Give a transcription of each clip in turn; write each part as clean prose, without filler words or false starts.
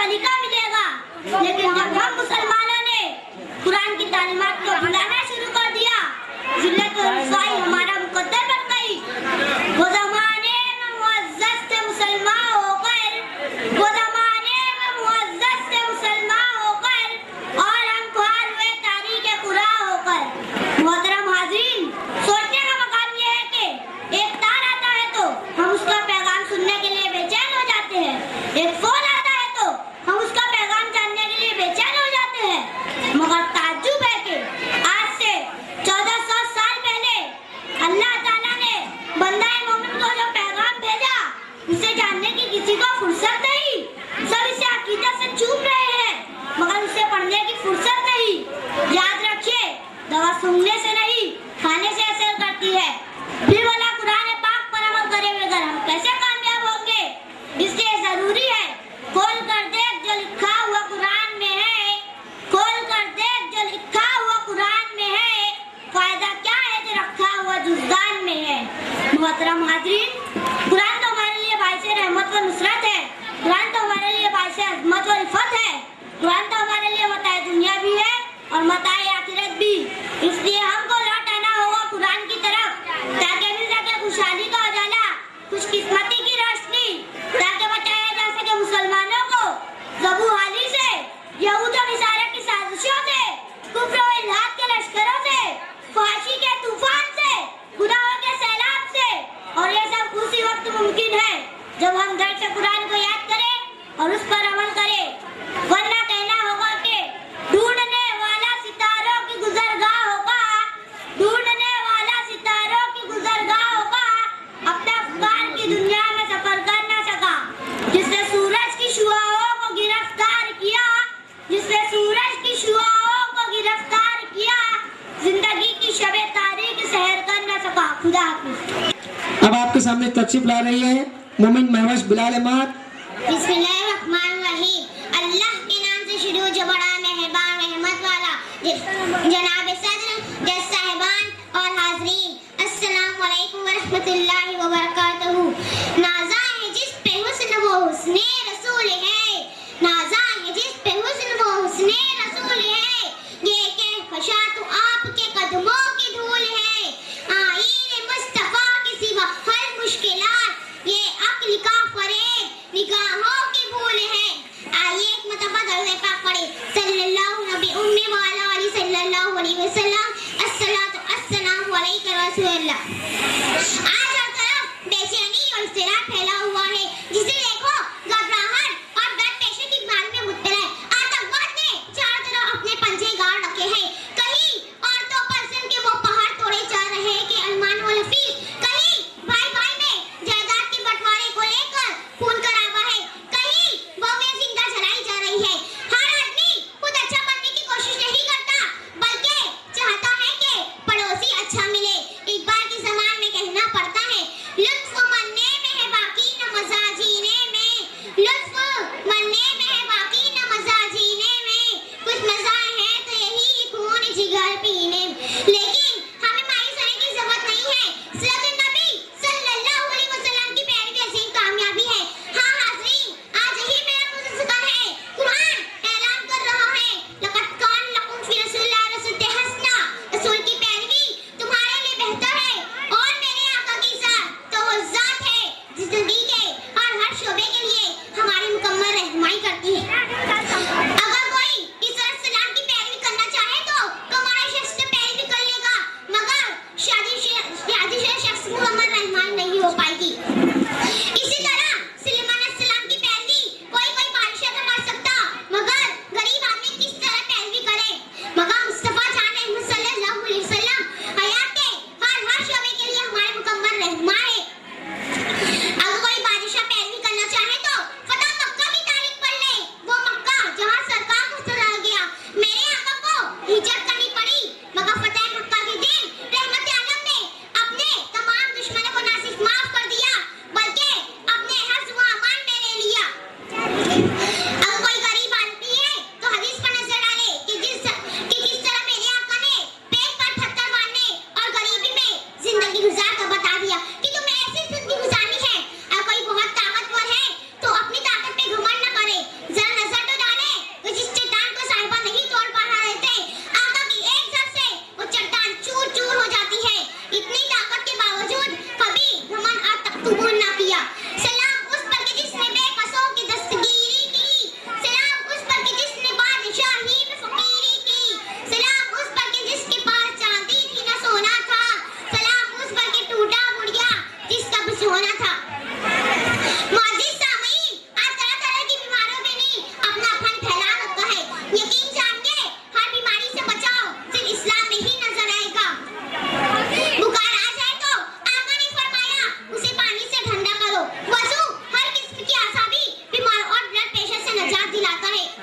सलीका मिलेगा। लेकिन जब हम मुसलमानों ने कुरान की तालीमात को भुलाना शुरू कर दिया, जिल्लत और रुसवाई हमारा मुकद्दर बन गई। वो ज़माने में मुअज़्ज़ज़ थे मुसलमान होकर, वो ज़माने में मुअज़्ज़ज़ थे मुसलमान होकर, और हम ख्वार हुए तारीख़ कुरा होकर। मोहतरम हाज़रीन, सोचने का मकाम ये है कि एक तार आता है तो हम उसका पैगाम सुनने के लिए बेचैन हो जाते हैं, एक फोन आता है तो हम उसका पैगाम जानने के लिए बेचैन हो जाते हैं। मगर ताज्जुब है कि आज से 1400 साल पहले अल्लाह ताला ने बंदाए मोमिन को जो पैगाम भेजा, उसे जानने की किसी को फुर्सत नहीं। सब इसे अकीदत से चूम रहे हैं, मगर उसे पढ़ने की फुर्सत नहीं। याद रखिए, दवा सूंघने से नहीं, खाने से असर करती है। फिर वाला कुरान पाक पर अमल करे बगैर हम कैसे कामयाब होंगे? इसलिए जरूरी है खोल कर देख जो लिखा हुआ कुरान में है, खोल कर देख जो लिखा हुआ कुरान में है, फायदा क्या है जो रखा हुआ जुज़दान में है। मोहतरम हाज़रीन, कुरान तो हमारे लिए बाइसे रहमत व नुसरत है, कुरान तो हमारे लिए बाइसे अज़मत व रिफ़त है, कुरान तो हमारे लिए मताए दुनिया भी है और मताए आखिरत भी। इसलिए हमको लौट आना होगा कुरान की तरफ, ताकि मिल सके खुशहाली का उजाला, खुशकिस्मती की रोशनी, ताकि बचाया जा सके मुसलमानों को ज़बू हाली से, यहूद और नसारा की साजिशों से, कुफ्र व इल्हाद के लश्करों से, फहाशी के तूफान से, गुनाहों के सैलाब से। और ये सब उसी वक्त मुमकिन है जब हम दर्द से कुरान को याद करें और उस पर अमल करें। वरना कहना होगा कि ढूंढने वाला सितारों की गुजरगाह होगा, ढूंढने वाला सितारों की गुजरगाह होगा, अपने अफकार की दुनिया में सफर कर न सका। जिसने सूरज की शुआओं को गिरफ्तार किया, जिसने सूरज की शुआओं को गिरफ्तार किया, जिंदगी की शबे तारीख सहर कर न सका। खुदा हाफिज़। अब आपके सामने तशरीफ ला रही है मोमिन महवश बिलाल अहमद। बिस्मिल्लाहिर्रहमानिर्रहीम। अल्लाह के नाम से शुरू जो बड़ा मेहरबान रहमत वाला, जनाब सदर जज साहिबान और हाज़रीन, अस्सलामु अलैकुम व रहमतुल्लाहि व बरकातहू। नाज़ा है जिस पे हुस्न वो हुस्ने रसूल है, नाज़ा है जिस पे हुस्न वो हुस्ने रसूल है, ये कहकशा तो आपके कदमों की धूल है, आईने मुस्तफा के सिवा हर मुश्किलात, ये अक्ल का फरेब निगाहों की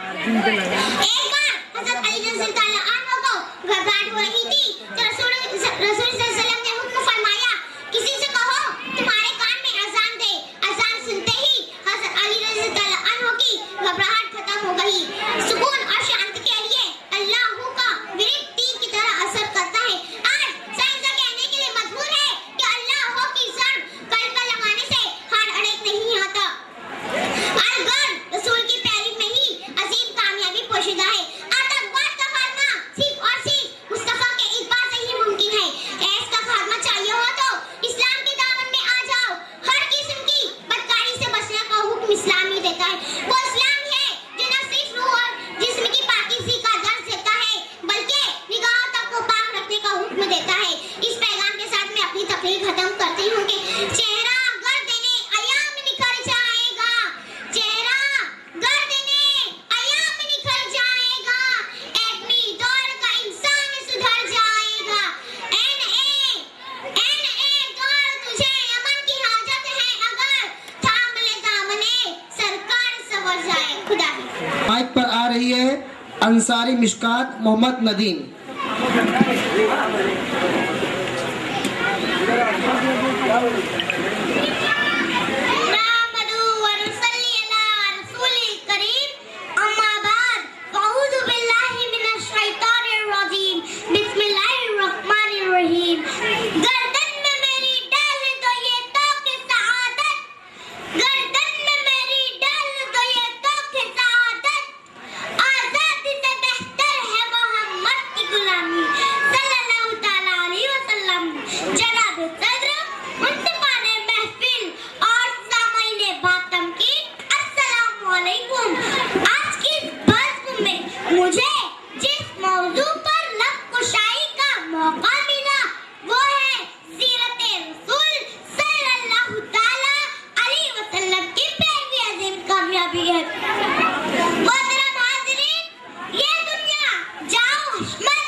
एक बार हज़रत अली रज़ियल्लाहु अन्हु को घबराहट हो रही थी तो रसूल सल्लल्लाहु अलैहि वसल्लम ने हुक्म फरमाया, किसी से कहो तुम्हारे कान में अजान दे। अजान सुनते ही हज़रत अली रज़ियल्लाहु अन्हु की घबराहट खत्म हो गई। सुकून और शांति के लिए अल्लाह का विरद तीर की तरह असर करता है। आज साइंस कहने के लिए मजबूर है कि अल्लाह की जड़ कल पर लगाने से हार अड़ेक नहीं आता। अलगर रसूल की पैरवी में ही अजीम कामयाबी पोशीदा है। आतंकवाद का खात्मा सिर्फ और सिर्फ मुस्तफा के इत्बा से ही मुमकिन है। ऐस का खात्मा चाहिए हो तो इस्लाम की दामन में आ जाओ। हर किस्म की बदकारी से बचने का हुक्म इस्लाम ही देता है। वो इस्लाम ही है जो न सिर्फ रूह और जिस्म की पाकीज़गी का दर्ज देता है बल्कि निगाहों तक को पाक रखने का हुक्म देता है। इस पैगाम के साथ मैं अपनी तकरीर खत्म करती हूँ कि चेहरा गर देने अयाम निखर जाएगा। चेहरा गर देने अयाम निखर जाएगा। एटमी दौर का इंसान सुधर जाएगा। एन ए दौर तुझे अमन की हाजत है, अगर थाम ले दामने सरकार सवर जाए। खुदा हाफिज़। माइक पर आ रही है अंसारी मिशकात मोहम्मद नदीम। नहमदु व नुसल्ली अला रसूलिल करीम, अम्मा बाद, अऊज़ु बिल्लाहि मिनश शैतानिर रजीम, बिस्मिल्लाहिर रहमानिर रहीम। गर्दन में मेरी डाल दो ये तोक़े सआदत, गर्दन में मेरी डाल दो ये तोक़े सआदत। आज़ादी से बेहतर है मोहम्मद की गुलामी, सल्लल्लाहु तआला अलैहि वसल्लम। जनाब सदर, मुंसिफाने महफिल और सामाईने बातम की अस्सलामु अलैकुम। आज की इस बज़्म में मुझे जिस मौजू पर लब कुशाई का मौका मिला वो है सीरत रसूल सल्लल्लाहु तआला अलैहि वसल्लम की पैरवी अजीम कामयाबी है। मोहतरम हाज़रीन, ये दुनिया जाओ हश्मत,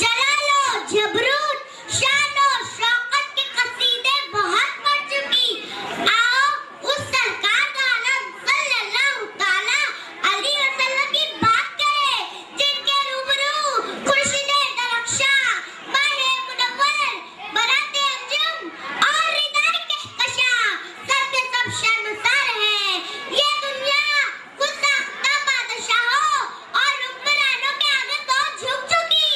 जलालो जबरूत, शानो शौकत के कसीदे बहुत पढ़ चुकी। आओ उस सरकार का आलम सल्लल्लाहु तआला अलैहि वसल्लम की बात करें जिनके रूबरू खुर्शीदे दरख्शा, माहे मुनव्वर, बराते अंजुम और रिदाए कहकशा सब के सब शर्मसार हैं। ये दुनिया खुद साख्ता बादशाहों और हुक्मरानों के आगे तो झुक चुकी।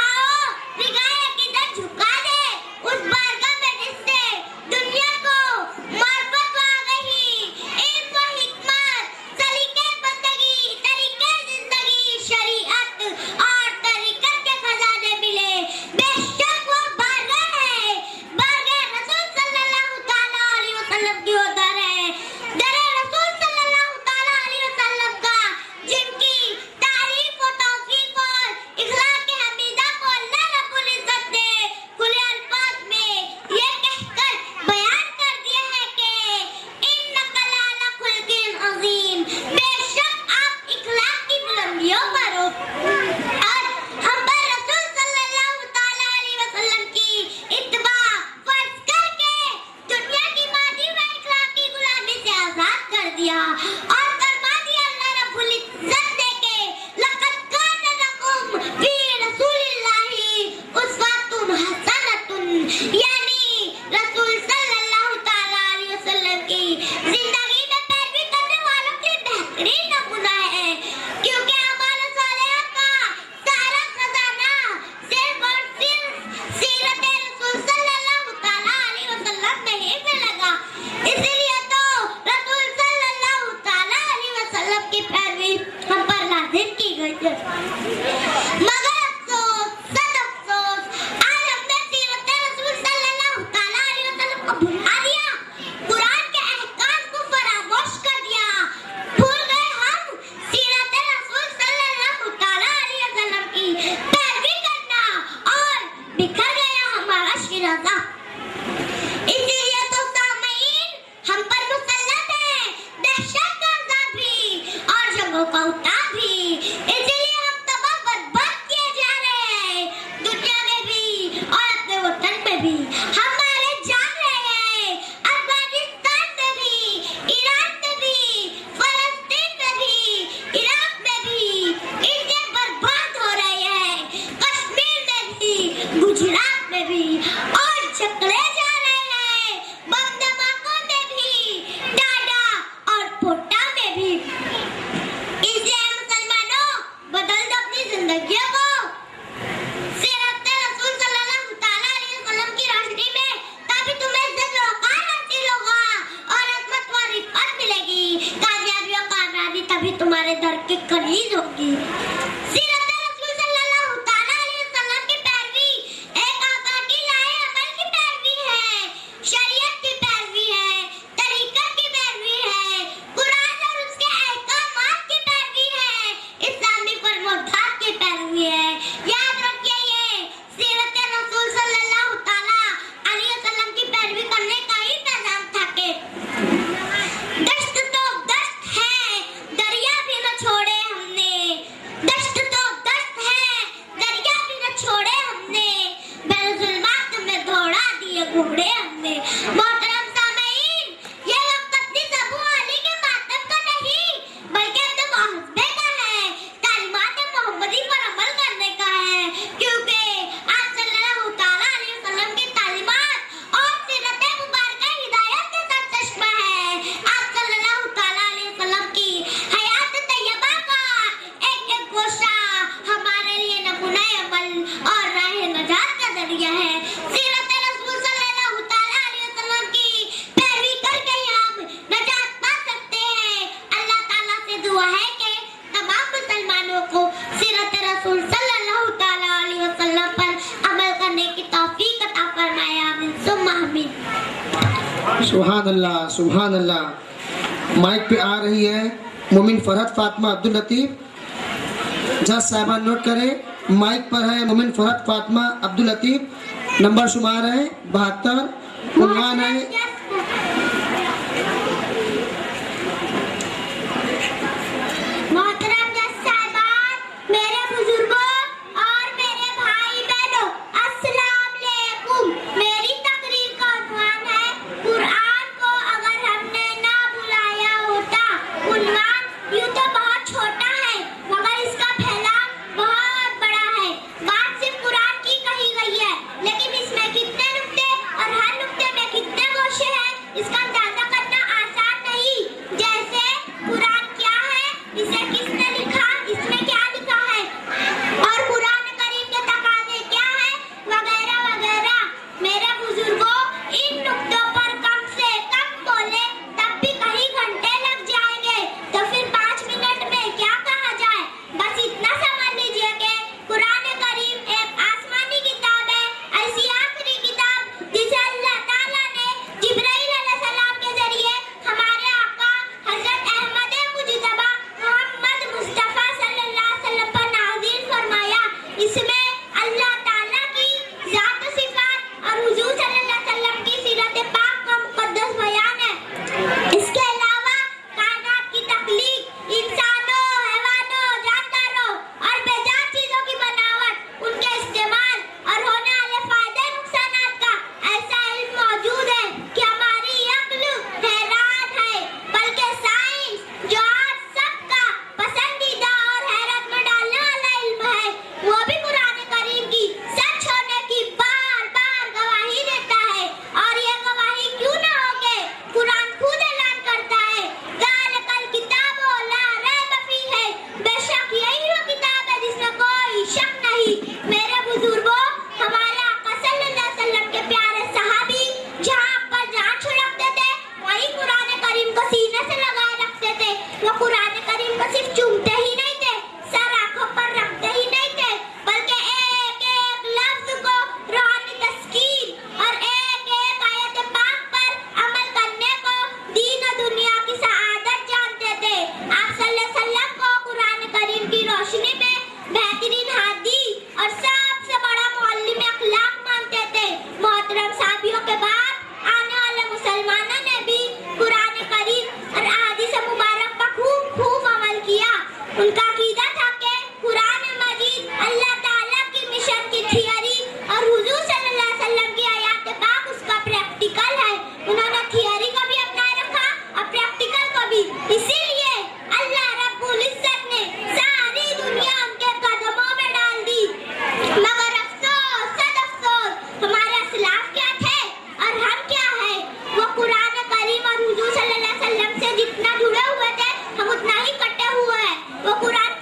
आओ रिगाए किधर झुका दे उस बारगाह में जिससे दुनिया को मार्फत आ गई। इल्म व हिकमत, सलीके बंदगी, तरीके जिंदगी, शरीयत और तरीकत के खजाने मिले। बेशक वो बारगाह है, बारगाह रसूल सल्लल्लाहु तआला अलैहि वसल्लम की वो दर है, दर रसूल सल्लल्लाहु तआला अलैहि वसल्लम का जिनकी तारीफ व तौसीफ और इखलाक के हमीदा को अल्लाह रब्बुल इज्जत ने खुले अल्फाज में ये कहकर बयान कर दिया है कि इन्नका लअला खुल्किन अज़ीम। बेशक आप इखलाक की बुलंदियों पर हो और हम पर रसूल सल्लल्लाहु तआला अलैहि वसल्लम की इत्तबा फर्ज करके दुनिया की मादी व इखलाकी गुलामी से आजाद कर दिया और फरमा दिया अल्लाह रब्बुल इज्जत ने के लक़द कान लकुम फी रसूलिल्लाहि उस्वतुन हसनतुन, यानी रसूल सल्लल्लाहु तआला अलैहि वसल्लम की जिंदगी में पैरवी करने वालों के लिए बेहतरीन नमूना है। क्योंकि अमाल सालिहा का सारा खजाना सिर्फ और सिर्फ सीरत रसूल सल्लल्लाहु तआला अलैहि वसल्लम में ही मिलेगा। इसलिए तो रसूल सल्लल्लाहु तआला अलैहि वसल्लम की पैरवी हम पर लाजिम की गई है। मगर अफसोस, सद अफसोस, आज हमने सीरत रसूल सल्लल्लाहु तआला अलैहि वसल्लम को भुला दिया, कुरान के अहकाम को फरामोश कर दिया। भूल गए हम सीरत रसूल सल्लल्लाहु तआला अलैहि वसल्लम की पैरवी करना और बिखर गया हमारा शिराज़ा। इसीलिए तो सामईन हम पर मुसल्लत है दहशत का अज़ाब भी और जंगों का उतार भी। इसीलिए हम तबाह बर्बाद किए जा रहे हैं, दुनिया में भी और अपने वतन में भी। हम मारे जा रहे हैं अफगानिस्तान में भी, ईरान में भी, फलस्तीन में भी, इराक में भी तुम्हारे दर के करीब होगी। सीरत रसूल सल्लल्लाहु ताला अलैहि वसल्लम की पैरवी एक आका की लाए अमल की पैरवी है, शरीयत की पैरवी है, तरीकत की पैरवी है, कुरान और उसके अहकामात की पैरवी है, इस्लामी फरमानात की पैरवी है। याद रखिए ये सीरत रसूल सल्लल्लाहु ताला अलैहि वसल्लम की पैरवी करने का ही पैगाम था कि दश्त तो दश्त है, दरिया भी न छोड़े हमने, दश्त तो दश्त है, दरिया भी न छोड़े हमने, बेजुल्मात में दौड़ा दिए घोड़े हमने। मोहतरम सामीन, ये वक्त अपनी अबू अली के मातम का नहीं बल्कि अपने मुहब्बे का है, तालीमात मोहम्मदी पर अमल करने का है, क्योंकि आप सल्लल्लाहु ताला अलैहि वसल्लम की तालीमात और सीरत मुबारका हिदायत के सरचश्मा है। आप सल्लल्लाहु ताला अलैहि वसल्लम की हयात तैयबा का एक एक गोशा हमारे लिए नमूना अमल और राह नजात का जरिया है। सीरत रसूल सल्लल्लाहु ताला अलैहि वसल्लम की पैरवी करके ही हम नजात पा सकते हैं। अल्लाह ताला से दुआ है कि तमाम मुसलमानों को सीरत रसूल सल्लल्लाहु ताला अलैहि वसल्लम पर अमल करने की तौफीक अता फरमाए। आमीन सुम्मा आमीन। सुभान अल्लाह, सुभान अल्लाह। माइक पे आ रही है मोमिन फरहत फातिमा अब्दुल लतीफ। जज साहबान नोट करें, माइक पर है मोमिन फरहत फातिमा अब्दुल लतीफ। नंबर शुमार है 72। उन्वान है मोहतरम जज साहबान, मेरे बुजुर्गों और मेरे भाई बहनों, अस्सलाम वालेकुम। मेरी तकरीर का उन्वान है कुरान को अगर हमने ना बुलाया होता। उन्वान यूं तो बहुत छोटा है मगर इसका फैलाव बहुत बड़ा है। बात सिर्फ कुरान की कही गई है, लेकिन इसमें कितने नुक्ते और हर नुक्ते में कितने गोशे हैं इसका अंदाजा करना आसान नहीं। जैसे कुरान क्या है, इसे किसने लिखा, इसमें क्या लिखा है, और कुरान करीम के तकाज़े क्या है, वगैरह वगैरह। मेरे बुजुर्गों, इन नुक्तों पर कम से कम बोले तब भी कई घंटे लग जाएंगे, तो फिर 5 मिनट में क्या कहा जाए। बस इतना समझ लीजिए कि कुरान करीम एक आसमानी किताब है, ऐसी आखिरी किताब जिसे अल्लाह ताला ने जिब्राइल अलैहिस्सलाम के जरिए हमारे आका हजरत अहमद मुजतबा मोहम्मद मुस्तफा सल्लल्लाहु अलैहि वसल्लम पर नाज़िल फरमाया। इसमें अल्लाह ताला की जात सिफात और हुजूर सल्लल्लाहु अलैहि वसल्लम की सीरत पाक का मुकद्दस बयान है। इसके अलावा कायनात की तख्लीक, इंसानों, हैवानों, जानदारों और बेजान चीजों की बनावट, उनके इस्तेमाल और होने वाले फायदे नुकसानात का ऐसा इल्म मौजूद है कि हमारी अक्ल हैरान है। बल्कि साइंस जो आज सबका पसंदीदा और हैरत में डालने वाला इल्म है, वो भी कुरान करीम की सच होने की बार बार गवाही देता है। और ये गवाही क्यों ना होगे, कुरान खुद ऐलान करता है, ज़ालिकल किताबु ला रैब फीह है, बेशक यही वो किताब है जिसमें कोई शक नहीं। मेरे बुजुर्गों, हमारे आका सल्लल्लाहु अलैहि वसल्लम के प्यारे सहाबी जहाँ पर जहाँ छिड़कते थे वहीं कुरान करीम को सीने से लगाए रखते थे। वो कुरान करीम को सिर्फ चूमते ही नहीं थे, सर आंखों पर रखते ही नहीं थे, बल्कि एक एक लफ्ज को रूहानी तस्कीर और एक एक आयत पाक पर अमल करने को दीन और दुनिया की सआदत जानते थे। आप सल्लल्लाहु अलैहि वसल्लम को कुरान करीम की रोशनी में बेहतरीन हादी और सबसे बड़ा मुअल्लिम अखलाक मानते थे। मोहतरम साहबियों के बाद आने वाले मुसलमानों ने भी कुरान करीम और अहादीस मुबारक पर खूब खूब अमल किया। उनका अकीदा था कि कुरान मजीद अल्लाह ताला की मिशन की थियरी और हुजूर सल्लल्लाहु अलैहि वसल्लम की आयत पाक उसका प्रैक्टिकल है। उन्होंने थियरी को भी अपनाए रखा और प्रैक्टिकल को भी। इसीलिए अल्लाह रब्बुल इज्जत ने सारी दुनिया उनके कदमों में डाल दी। मगर अफसोस, सद अफसोस, हमारे असलाफ क्या थे और हम क्या है। वो कुरान करीम और हुजूर सल्लल्लाहु अलैहि वसल्लम से जितना जुड़े हुए थे, हम उतना ही कटे हुए हैं। वो कुरान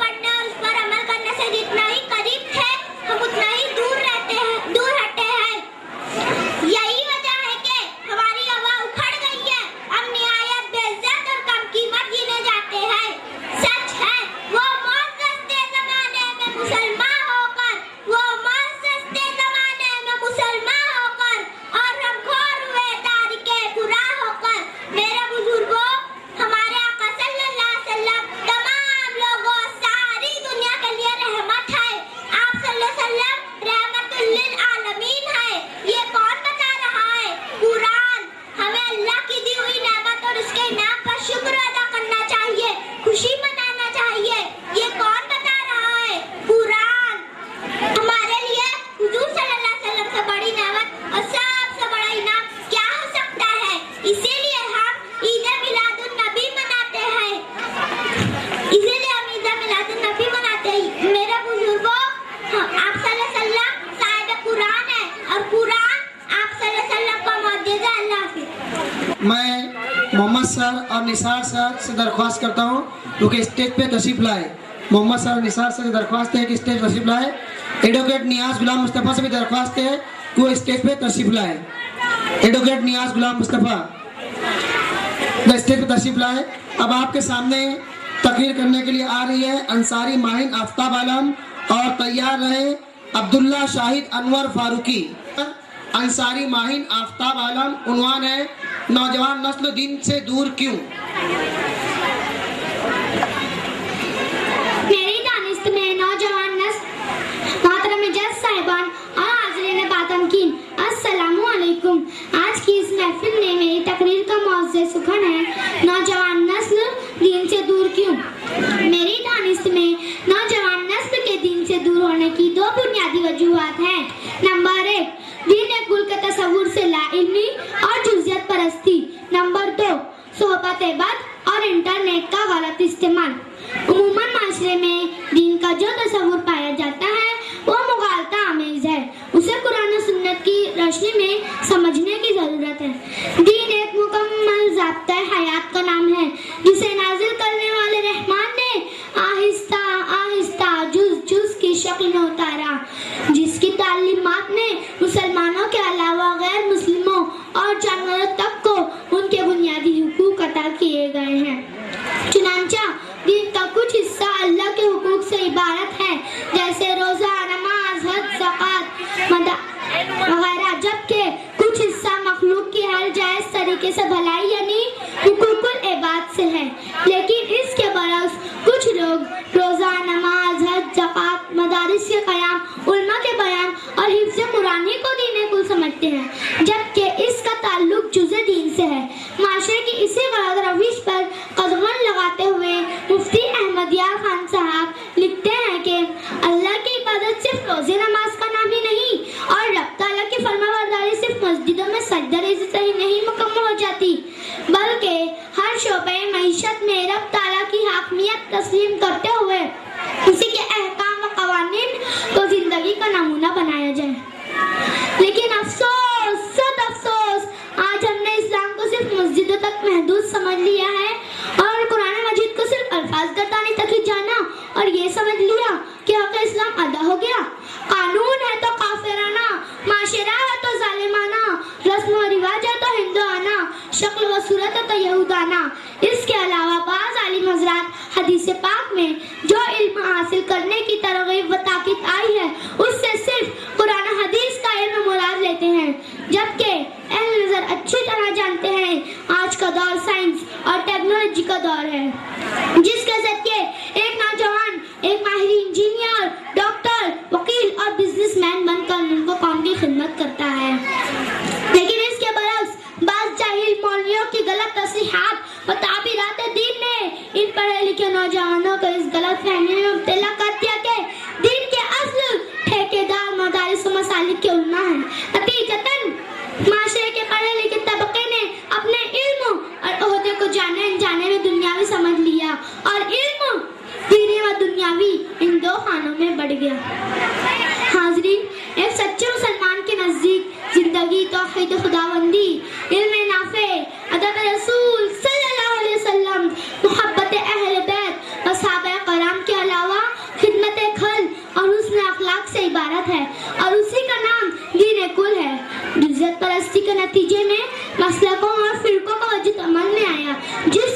सर और निसार सर से दरख्वास्त करता हूँ क्योंकि स्टेज पे तशरीफ लाए। मोहम्मद सर और निसार सर से दरख्वास्त है कि स्टेज तशरीफ लाए। एडवोकेट नियाज गुलाम मुस्तफ़ा से भी दरख्वास्त है कि वो स्टेज पे तशरीफ लाए। एडवोकेट नियाज गुलाम मुस्तफ़ा स्टेज पे तशरीफ लाए। अब आपके सामने तकरीर करने के लिए आ रही है अंसारी माहिन आफ्ताब आलम और तैयार रहे अब्दुल्ला शाहिद अनवर फारूकी। अंसारी माहिन आफ्ताब आलम, उन्वान है नौजवान नस्ल दीन से दूर क्यों। मेरी दानिस्त में नौजवान नस्ल मोहतरम जज साहिबान और हाज़रीन बातमकीन, अस्सलामु अलैकुम। आज की इस महफिल में मेरी तकरीर का मौज़ू सुखन है नौजवान नस्ल दीन से दूर क्यों। मेरी दानिस्त में नौजवान नस्ल के दीन से दूर होने की दो बुनियादी वजूहात हैं। नंबर 1, दीन कुल के तसव्वुर से लाइल्मी और जुज़ियत परस्ती। नंबर 2, सोहबत बद और इंटरनेट का गलत इस्तेमाल। उम्मन माशरे में दीन का जो तसव्वुर पाया जाता है वो मुगालता आमेज़ है, उसे कुरान और सुन्नत की रोशनी में समझने की जरूरत है। दीन एक मुकम्मल ज़ाब्ता हयात का नाम है जिसे नाजिल करने वाले रहमान ने आहिस्ता आहिस्ता जुज़ जुज़ की शक्ल में उतारा, जिसकी तालीमात ने मुसलमानों के अलावा गैर मुस्लिमों और जानवरों तक को उनके बुनियादी हुकूक अता किए गए हैं। चुनांचा दीन का कुछ हिस्सा अल्लाह के हुकूक से इबारत है, जैसे रोजा, नमाज, हज, ज़कात वगैरह, जबकि कुछ हिस्सा मखलूक की हर जायज़ तरीके से भलाई यानी हुकूकुल इबाद से है। लेकिन इसके बरअक्स कुछ लोग रोजा, नमाज, हज, ज़कात, मदारिस के क़याम, उलमा के बयान और हिफ्ज़ कुरान को दीन कुल समझते हैं, जबकि इसका ताल्लुक जुज़े दीन से है। माशरे की इसी गलत रविश पर कदमन लगाते हुए मुफ्ती अहमद यार खान साहब लिखते हैं कि अल्लाह की इबादत सिर्फ रोज़े नमाज का नाम ही नहीं और रब ताला की फरमाबरदारी सिर्फ मस्जिदों में सजदा रेज़ी से ही नहीं मुकम्मल हो जाती, बल्कि हर शोबे मईशत में रब ताला की हाकमियत तस्लीम करते हुए उसी के अहकाम व कवानीन को जिंदगी का नमूना बनाया जाए। लेकिन अफसोस, सद अफसोस, आज हमने इस्लाम को सिर्फ मस्जिदों तक महदूद समझ लिया है और कुरान मजीद को सिर्फ अल्फाज गर्दानी तक ही जाना और ये समझ लिया कि हक़ इस्लाम अदा हो गया। कानून है तो काफिराना, माशरा है तो जालिमाना, रस्म व रिवाज है तो हिंदुआना, शक्ल व सूरत है तो यहूदाना। इसके अलावा बाज़ आलिम हज़रात हदीस पाक में जो इल्म हासिल करने की तरगीब व ताकीद आई है उससे सिर्फ कुरान हदीस का इल्म मुराद लेते हैं, जबकि अहले नज़र अच्छी तरह जानते हैं आज का दौर साइंस और टेक्नोलॉजी का दौर है, जिसके ज़रिए एक नौजवान एक माहिर इंजीनियर, डॉक्टर, वकील और बिजनेसमैन बनकर उनको कौम की खिदमत करता है। लेकिन इसके बरअक्स बाज़ जाहिल मौलवियों की गलत तस्रीहात व ताबीरात दीन ने इन पढ़े लिखे नौजवानों को इस गलत फहमी में मुब्तला कर दिया कि दीन के असल ठेकेदार मदारिस व मसालिक के उलमा है। नतीजतन माशरे के पढ़े लिखे तबके ने अपने इल्म और ओहदे को जाने में दुनियावी समझ लिया और इल्म दीनी व दुनियावी इन दो खानों में बढ़ गया। हाज़रीन, एक सच्चे मुसलमान के नज़दीक जिंदगी तौहीद खुदाबंदी, इल्म नाफे, अदब रसूल सल्लल्लाहु अलैहि वसल्लम, मोहब्बत अहले बैत व सहाबाए कराम के अलावा खिदमत खल और हुस्न अखलाक से इबारत है और उसी का नाम दीन कुल है। जुज़ियत परस्ती के नतीजे में मसलकों और फिरकों का वजूद अमल में आया, जिस